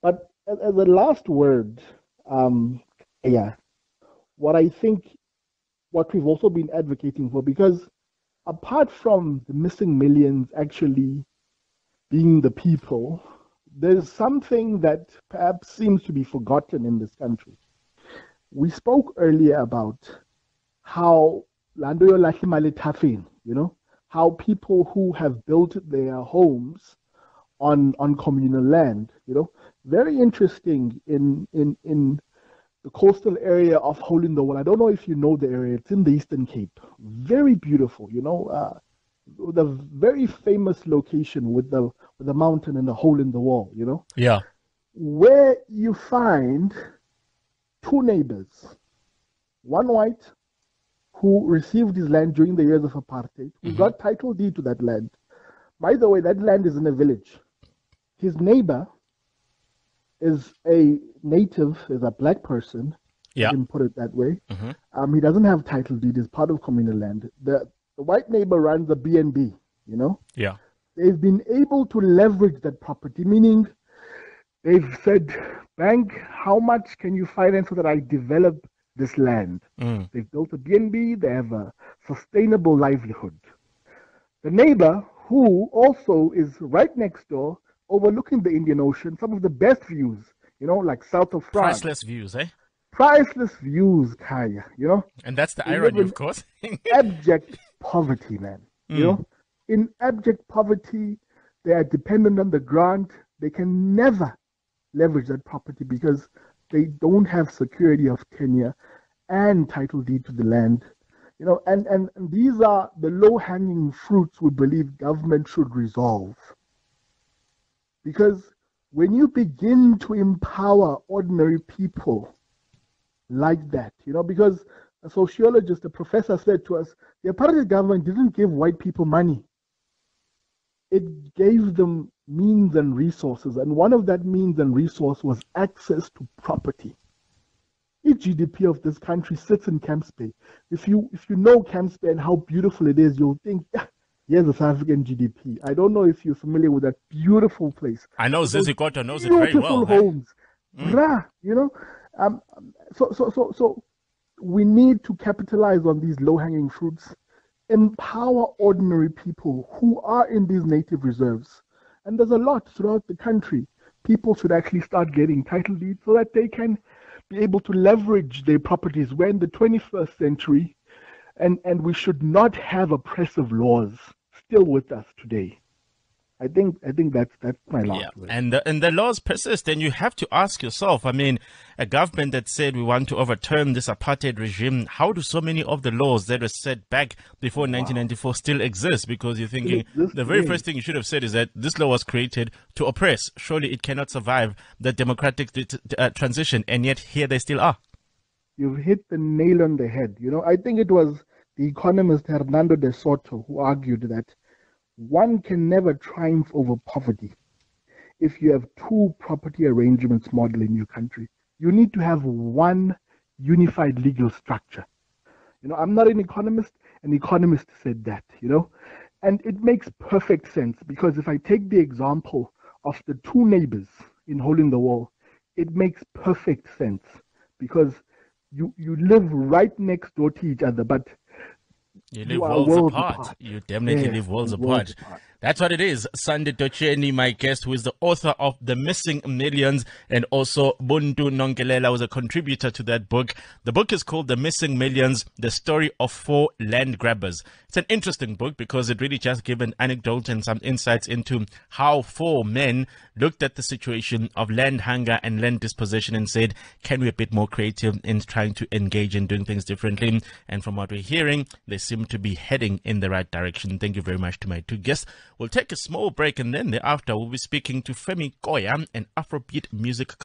But as a last word, um, yeah, what I think, what we've also been advocating for, because apart from the missing millions actually being the people, there's something that perhaps seems to be forgotten in this country. We spoke earlier about how Landoyo Lahimale Tafin, how people who have built their homes on communal land, very interesting in the coastal area of Hole in the Wall. I don't know if you know the area. It's in the Eastern Cape. Very beautiful, the very famous location with the mountain and the hole in the wall, Yeah. where you find two neighbors, one white who received his land during the years of apartheid, who got title deed to that land. By the way, that land is in a village. His neighbor is a native, is a black person. Yeah. I can put it that way. He doesn't have title deed. He's part of communal land. The white neighbor runs a B&B, Yeah. They've been able to leverage that property, meaning they've said, bank, how much can you finance so that I develop this land? They've built a B&B. They have a sustainable livelihood. The neighbor, who also is right next door, overlooking the Indian Ocean, some of the best views, like south of France. Priceless views, eh? Priceless views, Kaya, And that's the They irony, live of course. abject poverty, man. In abject poverty, they are dependent on the grant. They can never leverage that property because they don't have security of tenure and title deed to the land. And these are the low-hanging fruits we believe government should resolve. Because when you begin to empower ordinary people like that, because a sociologist, a professor said to us, the apartheid government didn't give white people money. It gave them means and resources. And one of that means and resource was access to property. Each GDP of this country sits in Camps Bay. If you know Camps Bay and how beautiful it is, you'll think, here's the South African GDP. I don't know if you're familiar with that beautiful place. I know Zizi Kota knows it very well. Beautiful homes. So we need to capitalize on these low-hanging fruits, empower ordinary people who are in these native reserves. And there's a lot throughout the country. People should actually start getting title deeds so that they can be able to leverage their properties. We're in the 21st century, and we should not have oppressive laws still with us today. I think that's my last word. And the laws persist, and you have to ask yourself, I mean, a government that said we want to overturn this apartheid regime, how do so many of the laws that were set back before 1994 still exist? Because you're thinking the very first thing you should have said is that this law was created to oppress. Surely it cannot survive the democratic transition, and yet here they still are. You've hit the nail on the head. I think it was the economist Hernando de Soto who argued that one can never triumph over poverty if you have two property arrangements model in your country. You need to have one unified legal structure. I'm not an economist. An economist said that, and it makes perfect sense because if I take the example of the two neighbors in Hole in the Wall, it makes perfect sense because you live right next door to each other, but you live worlds apart. You definitely live worlds apart. That's what it is. Sande Dotyeni, my guest, who is the author of The Missing Millions, and also Buntu Nonkelela was a contributor to that book. The book is called The Missing Millions, The Story of Four Land Grabbers. It's an interesting book because it really just gives an anecdote and some insights into how four men looked at the situation of land hunger and land dispossession and said, can we be a bit more creative in trying to engage in doing things differently? And from what we're hearing, they seem to be heading in the right direction. Thank you very much to my two guests. We'll take a small break, and then thereafter we'll be speaking to Femi Koya, an Afrobeat music